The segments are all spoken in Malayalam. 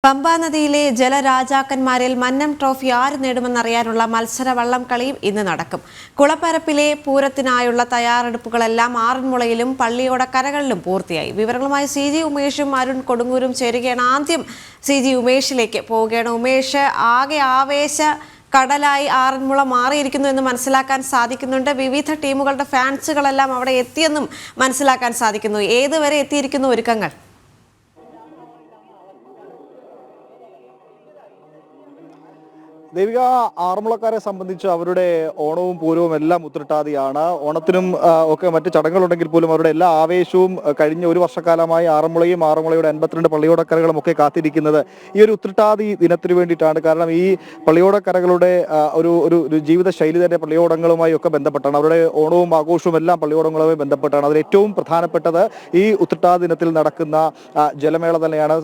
പമ്പാ നദിയിലെ ജലരാജാക്കന്മാരിൽ മന്നം ട്രോഫി ആര് നേടുമെന്നറിയാനുള്ള മത്സര വള്ളംകളിയും ഇന്ന് നടക്കും. കുളപ്പരപ്പിലെ പൂരത്തിനായുള്ള തയ്യാറെടുപ്പുകളെല്ലാം ആറന്മുളയിലും പള്ളിയോടക്കരകളിലും പൂർത്തിയായി. വിവരങ്ങളുമായി CG ഉമേഷും അരുൺ കൊടുങ്ങൂരും ചേരുകയാണ്. ആദ്യം CG ഉമേഷിലേക്ക് പോവുകയാണ്. ഉമേഷ്, ആകെ ആവേശ കടലായി ആറന്മുള മാറിയിരിക്കുന്നു എന്ന് മനസ്സിലാക്കാൻ സാധിക്കുന്നുണ്ട്. വിവിധ ടീമുകളുടെ ഫാൻസുകളെല്ലാം അവിടെ എത്തിയെന്നും മനസ്സിലാക്കാൻ സാധിക്കുന്നു. ഏതുവരെ എത്തിയിരിക്കുന്നു ഒരുക്കങ്ങൾ? ദേവിക, ആറന്മുളക്കാരെ സംബന്ധിച്ച് അവരുടെ ഓണവും പൂരവും എല്ലാം ഉത്രട്ടാതിയാണ്. ഓണത്തിനും ഒക്കെ മറ്റ് ചടങ്ങുകളുണ്ടെങ്കിൽ പോലും അവരുടെ എല്ലാ ആവേശവും കഴിഞ്ഞ ഒരു വർഷക്കാലമായി ആറന്മുളയും ആറന്മുളയുടെ 52 പള്ളിയോടക്കരകളും ഒക്കെ കാത്തിരിക്കുന്നത് ഈ ഒരു ഉത്രട്ടാതി ദിനത്തിന് വേണ്ടിയിട്ടാണ്. കാരണം ഈ പള്ളിയോടക്കരകളുടെ ഒരു ജീവിത ശൈലി തന്നെ പള്ളിയോടങ്ങളുമായി ഒക്കെ ബന്ധപ്പെട്ടാണ്. അവരുടെ ഓണവും ആഘോഷവും എല്ലാം പള്ളിയോടങ്ങളുമായി ബന്ധപ്പെട്ടാണ്. അതിൽ ഏറ്റവും പ്രധാനപ്പെട്ടത് ഈ ഉത്രട്ടാതി ദിനത്തിൽ നടക്കുന്ന ജലമേള തന്നെയാണ്.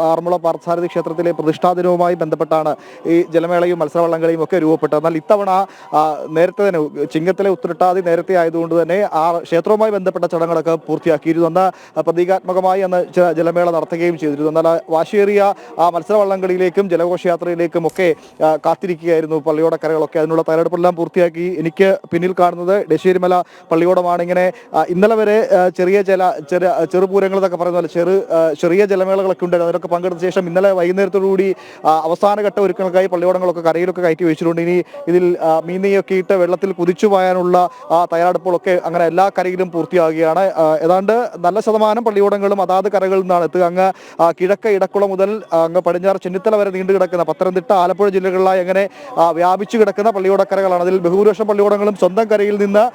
ആറന്മുള പാർത്ഥസാരഥി ക്ഷേത്രത്തിലെ പ്രതിഷ്ഠാ ദിനവുമായി ബന്ധപ്പെട്ടാണ് ഈ ജലമേള മത്സരവള്ളംകളിയും ഒക്കെ രൂപപ്പെട്ടത്. എന്നാൽ ഇത്തവണ നേരത്തെ തന്നെ ചിങ്ങത്തിലെ ഉത്രട്ടാതി നേരത്തെ ആയതുകൊണ്ട് തന്നെ ആ ക്ഷേത്രവുമായി ബന്ധപ്പെട്ട ചടങ്ങുകളൊക്കെ പൂർത്തിയാക്കിയിരുന്നു. അന്ന് പ്രതീകാത്മകമായി അന്ന് ജലമേള നടത്തുകയും ചെയ്തിരുന്നു. എന്നാൽ വാശിയേറിയ ആ മത്സരവള്ളംകളിയിലേക്കും ജലഘോഷയാത്രയിലേക്കും ഒക്കെ കാത്തിരിക്കുകയായിരുന്നു പള്ളിയോടക്കരകളൊക്കെ. അതിനുള്ള തയ്യാറെടുപ്പെല്ലാം പൂർത്തിയാക്കി. എനിക്ക് പിന്നിൽ കാണുന്നത് ഡശ്ശേരിമല പള്ളിയോടമാണ്. ഇങ്ങനെ ഇന്നലെ വരെ ചെറുപൂരങ്ങൾ എന്നൊക്കെ പറയുന്ന പോലെ ചെറിയ ജലമേളകളൊക്കെ ഉണ്ടായിരുന്നു. അതിലൊക്കെ പങ്കെടുത്ത ശേഷം ഇന്നലെ വൈകുന്നേരത്തോടുകൂടി അവസാനഘട്ട ഒരുക്കങ്ങൾക്കായി പള്ളിയോടങ്ങളൊക്കെ കരയിലൊക്കെ കയറ്റി വെച്ചിട്ടുണ്ട്. ഇനി ഇതിൽ മീനെയൊക്കെ ഇട്ട് വെള്ളത്തിൽ കുതിച്ചു പോയാനുള്ള തയ്യാറെടുപ്പുകളൊക്കെ അങ്ങനെ എല്ലാ കരയിലും പൂർത്തിയാകുകയാണ്. ഏതാണ്ട് നല്ല ശതമാനം പള്ളിയോടങ്ങളും അതാത് കരകളിൽ നിന്നാണ് എത്തുക. അങ്ങ് കിഴക്ക് ഇടക്കുളം മുതൽ അങ്ങ് പടിഞ്ഞാറ് ചെന്നിത്തല വരെ നീണ്ടു കിടക്കുന്ന പത്തനംതിട്ട, ആലപ്പുഴ ജില്ലകളിലായി അങ്ങനെ വ്യാപിച്ചു കിടക്കുന്ന പള്ളിയോടക്കരകളാണ്. അതിൽ ബഹുഭൂരിപക്ഷം പള്ളിയോടങ്ങളും സ്വന്തം കരയിൽ നിന്ന്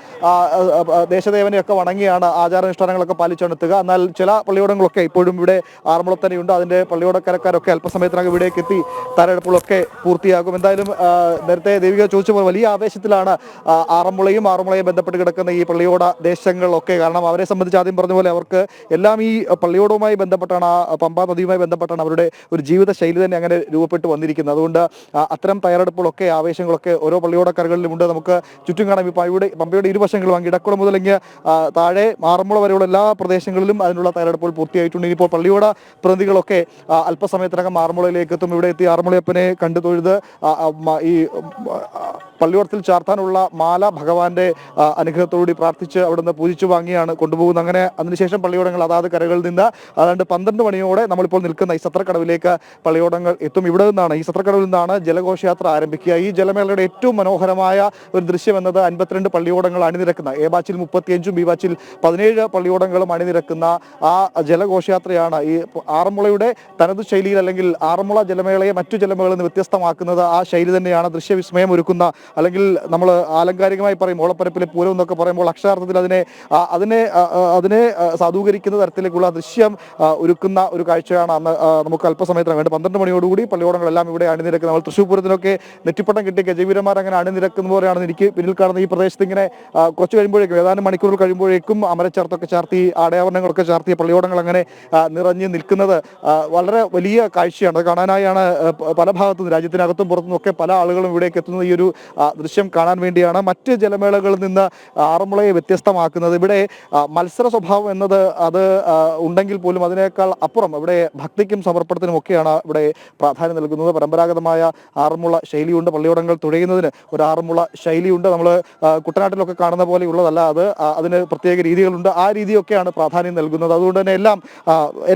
ദേശദേവനെയൊക്കെ വണങ്ങിയാണ് ആചാരാനുഷ്ഠാനങ്ങളൊക്കെ പാലിച്ചെടുത്തുക. എന്നാൽ ചില പള്ളിയോടങ്ങളൊക്കെ ഇപ്പോഴും ഇവിടെ ആറന്മുള തന്നെയുണ്ട്. അതിന്റെ പള്ളിയോടക്കരക്കാരൊക്കെ അല്പസമയത്തിനകം ഇവിടേക്ക് എത്തി തയ്യാറെടുപ്പുകളൊക്കെ പൂർത്തിയാകും. എന്തായാലും നേരത്തെ ദേവിക ചോദിച്ച പോലെ വലിയ ആവേശത്തിലാണ് ആറന്മുളയെ ബന്ധപ്പെട്ട് കിടക്കുന്ന ഈ പള്ളിയോട ദേശങ്ങളിലൊക്കെ. കാരണം അവരെ സംബന്ധിച്ച് ആദ്യം പറഞ്ഞ പോലെ അവർക്ക് എല്ലാം ഈ പള്ളിയോടവുമായി ബന്ധപ്പെട്ടാണ്, പമ്പാ നദിയുമായി ബന്ധപ്പെട്ടാണ് അവരുടെ ഒരു ജീവിത ശൈലി തന്നെ അങ്ങനെ രൂപപ്പെട്ട് വന്നിരിക്കുന്നത്. അതുകൊണ്ട് അത്തരം തയ്യാറെടുപ്പുകളൊക്കെ ആവേശങ്ങളൊക്കെ ഓരോ പള്ളിയോടക്കരകളിലും ഉണ്ട്. നമുക്ക് ചുറ്റും കാണാം. ഈ പമ്പയുടെ ഇരുവശങ്ങളും അങ്ങ് ഇടക്കുളം മുതലെങ്കിൽ താഴെ ആറന്മുള വരെയുള്ള എല്ലാ പ്രദേശങ്ങളിലും അതിനുള്ള തയ്യാറെടുപ്പുകൾ പൂർത്തിയായിട്ടുണ്ട്. ഇനിയിപ്പോൾ പള്ളിയോട പ്രതിനിധികളൊക്കെ അല്പസമയത്തിനകം ആറന്മുളയിലേക്ക് എത്തും. ഇവിടെ എത്തി ആറന്മുളയപ്പനെ കണ്ടു തൊഴുത് ഈ പള്ളിയോടത്തിൽ ചാർത്താനുള്ള മാല ഭഗവാന്റെ അനുഗ്രഹത്തോടുകൂടി പ്രാർത്ഥിച്ച് അവിടുന്ന് പൂജിച്ചു വാങ്ങിയാണ് കൊണ്ടുപോകുന്നത്. അങ്ങനെ അതിനുശേഷം പള്ളിയോടങ്ങൾ അതാത് കരകളിൽ നിന്ന് ഏതാണ്ട് 12 മണിയോടെ നമ്മളിപ്പോൾ നിൽക്കുന്ന ഈ സത്രക്കടവിലേക്ക് പള്ളിയോടങ്ങൾ എത്തും. ഇവിടെ നിന്നാണ്, ഈ സത്രക്കടവിൽ നിന്നാണ് ജലഘോഷയാത്ര ആരംഭിക്കുക. ഈ ജലമേളയുടെ ഏറ്റവും മനോഹരമായ ഒരു ദൃശ്യം എന്നത് 52 പള്ളിയോടങ്ങൾ അണിനിരക്കുന്ന, എ ബാച്ചിൽ 35 ബി ബാച്ചിൽ 17 പള്ളിയോടങ്ങളും അണിനിരക്കുന്ന ആ ജലഘോഷയാത്രയാണ്. ഈ ആറന്മുളയുടെ തനതു ശൈലിയിൽ, അല്ലെങ്കിൽ ആറന്മുള ജലമേളയെ മറ്റു ജലമേളയിൽ നിന്ന് വ്യത്യസ്തമാക്കുന്നത് ആ ശൈലി തന്നെയാണ്. ദൃശ്യവിസ്മയം ഒരുക്കുന്ന, അല്ലെങ്കിൽ നമ്മൾ ആലങ്കാരികമായി പറയും ഓളപ്പരപ്പിലെ പൂരം എന്നൊക്കെ പറയുമ്പോൾ അക്ഷരാർത്ഥത്തിൽ അതിനെ സാധൂകരിക്കുന്ന തരത്തിലേക്കുള്ള ദൃശ്യം ഒരുക്കുന്ന ഒരു കാഴ്ചയാണ് അന്ന് നമുക്ക് അല്പസമയത്തിന് വേണ്ടി 12 മണിയോടുകൂടി പള്ളിയോടങ്ങളെല്ലാം ഇവിടെ അണിനിരക്കുന്നത്. നമ്മൾ തൃശ്ശൂർ പൂരത്തിനൊക്കെ നെറ്റിപ്പട്ടം കിട്ടിയ ഗജവീരന്മാർ അങ്ങനെ അണിനിരക്കുന്ന പോലെയാണ് എനിക്ക് പിന്നിൽ കാണുന്ന ഈ പ്രദേശത്ത്. ഇങ്ങനെ കുറച്ച് കഴിയുമ്പോഴേക്കും, ഏതാനും മണിക്കൂറുകൾ കഴിയുമ്പോഴേക്കും അമരച്ചേർത്തൊക്കെ ചാർത്തി ആടയാഭരണങ്ങളൊക്കെ ചാർത്തിയ പള്ളിയോടങ്ങൾ അങ്ങനെ നിറഞ്ഞു നിൽക്കുന്നത് വളരെ വലിയ കാഴ്ചയാണ്. അത് കാണാനായാണ് പല ഭാഗത്തുനിന്ന്, രാജ്യത്തിനകത്തും പുറത്തുനിന്നും ഒക്കെ പല ആളുകളും ഇവിടേക്ക് എത്തുന്നത് ഈ ഒരു ദൃശ്യം കാണാൻ വേണ്ടിയാണ്. മറ്റ് ജലമേളകളിൽ നിന്ന് ആറന്മുളയെ വ്യത്യസ്തമാക്കുന്നത് ഇവിടെ മത്സര സ്വഭാവം എന്നത് അത് ഉണ്ടെങ്കിൽ പോലും അതിനേക്കാൾ അപ്പുറം ഇവിടെ ഭക്തിക്കും സമർപ്പണത്തിനും ഒക്കെയാണ് ഇവിടെ പ്രാധാന്യം നൽകുന്നത്. പരമ്പരാഗതമായ ആറന്മുള ശൈലിയുണ്ട്. പള്ളിയോടങ്ങൾ തുഴയുന്നതിന് ഒരു ആറന്മുള ശൈലിയുണ്ട്. നമ്മൾ കുട്ടനാട്ടിലൊക്കെ കാണുന്ന പോലെയുള്ളതല്ല അത്. അതിന് പ്രത്യേക രീതികളുണ്ട്. ആ രീതിയൊക്കെയാണ് പ്രാധാന്യം നൽകുന്നത്. അതുകൊണ്ട് തന്നെ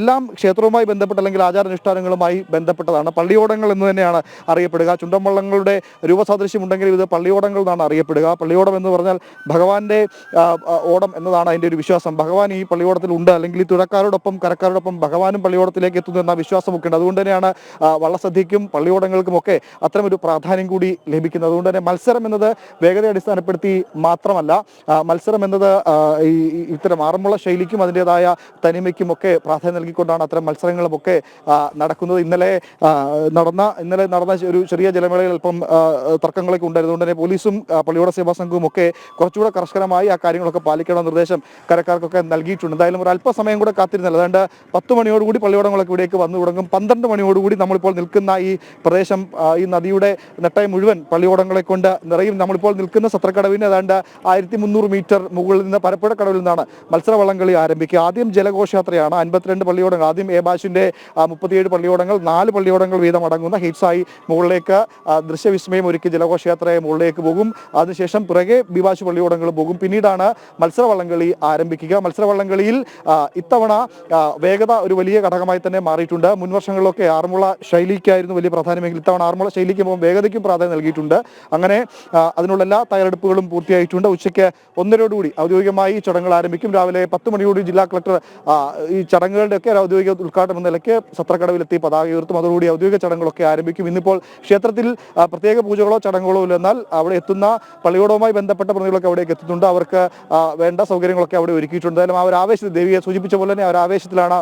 എല്ലാം ക്ഷേത്രവുമായി ബന്ധപ്പെട്ട, അല്ലെങ്കിൽ ആചാരാനുഷ്ഠാനങ്ങളുമായി ബന്ധപ്പെട്ടതാണ്. പള്ളിയോടങ്ങൾ എന്ന് തന്നെയാണ് അറിയപ്പെടുക. ചുണ്ടൻവള്ളങ്ങളുടെ രൂപസാദൃശ്യം ഉണ്ടെങ്കിലും ഇത് പള്ളിയോടങ്ങൾ എന്നാണ് അറിയപ്പെടുക. പള്ളിയോടം എന്ന് പറഞ്ഞാൽ ഭഗവാന്റെ ഓടം എന്നതാണ് അതിൻ്റെ ഒരു വിശ്വാസം. ഭഗവാൻ ഈ പള്ളിയോടത്തിൽ ഉണ്ട്, അല്ലെങ്കിൽ ഈ തുഴക്കാരോടൊപ്പം കരക്കാരോടൊപ്പം ഭഗവാനും പള്ളിയോടത്തിലേക്ക് എത്തുന്നു എന്ന വിശ്വാസമൊക്കെ ഉണ്ട്. അതുകൊണ്ട് തന്നെയാണ് വള്ളസദ്യക്കും പള്ളിയോടങ്ങൾക്കും ഒക്കെ അത്തരമൊരു പ്രാധാന്യം കൂടി ലഭിക്കുന്നത്. അതുകൊണ്ട് തന്നെ മത്സരം എന്നത് വേഗതയെ അടിസ്ഥാനപ്പെടുത്തി മാത്രമല്ല, മത്സരം എന്നത് ഇത്തരം ആറന്മുള ശൈലിക്കും അതിൻ്റെതായ തനിമയ്ക്കും ഒക്കെ പ്രാധാന്യം നൽകിക്കൊണ്ടാണ് അത്തരം മത്സരങ്ങളുമൊക്കെ നടക്കുന്നത്. ഇന്നലെ നടന്ന ഒരു ചെറിയ ജലമേളയിൽ അല്പം തർക്കങ്ങളൊക്കെ ഉണ്ടായി. അതുകൊണ്ട് തന്നെ പോലീസും പള്ളിയോട സേവാ സംഘവും ഒക്കെ കുറച്ചുകൂടെ കർശനമായി ആ കാര്യങ്ങളൊക്കെ പാലിക്കണമെന്ന നിർദ്ദേശം കരക്കാർക്കൊക്കെ നൽകിയിട്ടുണ്ട്. എന്തായാലും ഒരു അല്പസമയം കൂടെ കാത്തിരുന്നല്ലോ. അതുകൊണ്ട് 10 മണിയോടുകൂടി പള്ളിയോടങ്ങളൊക്കെ ഇവിടേക്ക് വന്നു തുടങ്ങും. 12 മണിയോടുകൂടി നമ്മളിപ്പോൾ നിൽക്കുന്ന ഈ പ്രദേശം, ഈ നദിയുടെ നെട്ടായി മുഴുവൻ പള്ളിയോടങ്ങളെ കൊണ്ട് നിറയും. നമ്മളിപ്പോൾ നിൽക്കുന്ന സത്രക്കടവിന് ഏതാണ്ട് 1300 മീറ്റർ മുകളിൽ നിന്ന് പരപ്പുഴക്കടവിൽ നിന്നാണ് മത്സരവള്ളംകളി ആരംഭിക്കുക. ആദ്യം ജലഘോഷയാത്രയാണ്. 52 പള്ളിയോടങ്ങൾ, ആദ്യം എബാഷിന്റെ 37 പള്ളിയോടങ്ങൾ, 4 പള്ളിയോടങ്ങൾ വീതം അടങ്ങുന്ന ഹിറ്റ്സായി മുകളിലേക്ക് ദൃശ്യവിസ്മയം ഒരുക്കി ജലഘോഷയാത്രയെ മുകളിലേക്ക് പോകും. അതിനുശേഷം പിറകെ ബിവാശു പള്ളിയോടങ്ങൾ പോകും. പിന്നീടാണ് മത്സരവള്ളംകളി ആരംഭിക്കുക. മത്സരവള്ളംകളിയിൽ ഇത്തവണ വേഗത ഒരു വലിയ ഘടകമായി തന്നെ മാറിയിട്ടുണ്ട്. മുൻ വർഷങ്ങളിലൊക്കെ ആറന്മുള ശൈലിക്കായിരുന്നു വലിയ പ്രാധാന്യമെങ്കിൽ ഇത്തവണ ആറന്മുള ശൈലിക്ക് വേഗതയ്ക്കും പ്രാധാന്യം നൽകിയിട്ടുണ്ട്. അങ്ങനെ അതിനുള്ള എല്ലാ തയ്യാറെടുപ്പുകളും പൂർത്തിയായിട്ടുണ്ട്. ഉച്ചയ്ക്ക് 1:30 ഔദ്യോഗികമായി ചടങ്ങുകൾ ആരംഭിക്കും. രാവിലെ 10 മണിയോട് ജില്ലാ കളക്ടർ ഈ ചടങ്ങുകളുടെയൊക്കെ ഔദ്യോഗിക ഉദ്ഘാടനം എന്ന നിലയ്ക്ക് സത്രക്കടവിലെത്തി പതാക ഉയർത്തും. അതോടുകൂടി ഔദ്യോഗിക ചടങ്ങുകളൊക്കെ ആരംഭിക്കും. ഇന്നിപ്പോൾ ക്ഷേത്രത്തിൽ പ്രത്യേക പൂജകളോ ചടങ്ങുകളോ ഇല്ല. എന്നാൽ അവിടെ എത്തുന്ന പള്ളിയോടവുമായി ബന്ധപ്പെട്ട പ്രതികളൊക്കെ അവിടേക്ക് എത്തുന്നുണ്ട്. അവർക്ക് വേണ്ട സൗകര്യങ്ങളൊക്കെ അവിടെ ഒരുക്കിയിട്ടുണ്ട്. എന്തായാലും ആ ഒരു ആവേശത്തിൽ, ദേവിയെ സൂചിപ്പിച്ച പോലെ തന്നെ ആ ഒരു ആവേശത്തിലാണ്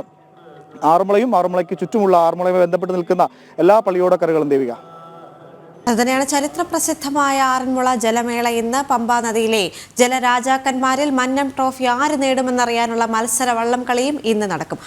ആറന്മുളയും ആറന്മുളയ്ക്ക് ചുറ്റുമുള്ള ആറന്മുളയുമായി ബന്ധപ്പെട്ട് നിൽക്കുന്ന എല്ലാ പള്ളിയോടക്കരകളും. ദേവിക, അതുതന്നെയാണ് ചരിത്ര പ്രസിദ്ധമായ ആറന്മുള ജലമേള. ഇന്ന് പമ്പാ നദിയിലെ ജലരാജാക്കന്മാരിൽ മന്നം ട്രോഫി ആര് നേടുമെന്നറിയാനുള്ള മത്സര വള്ളം കളിയും ഇന്ന് നടക്കും.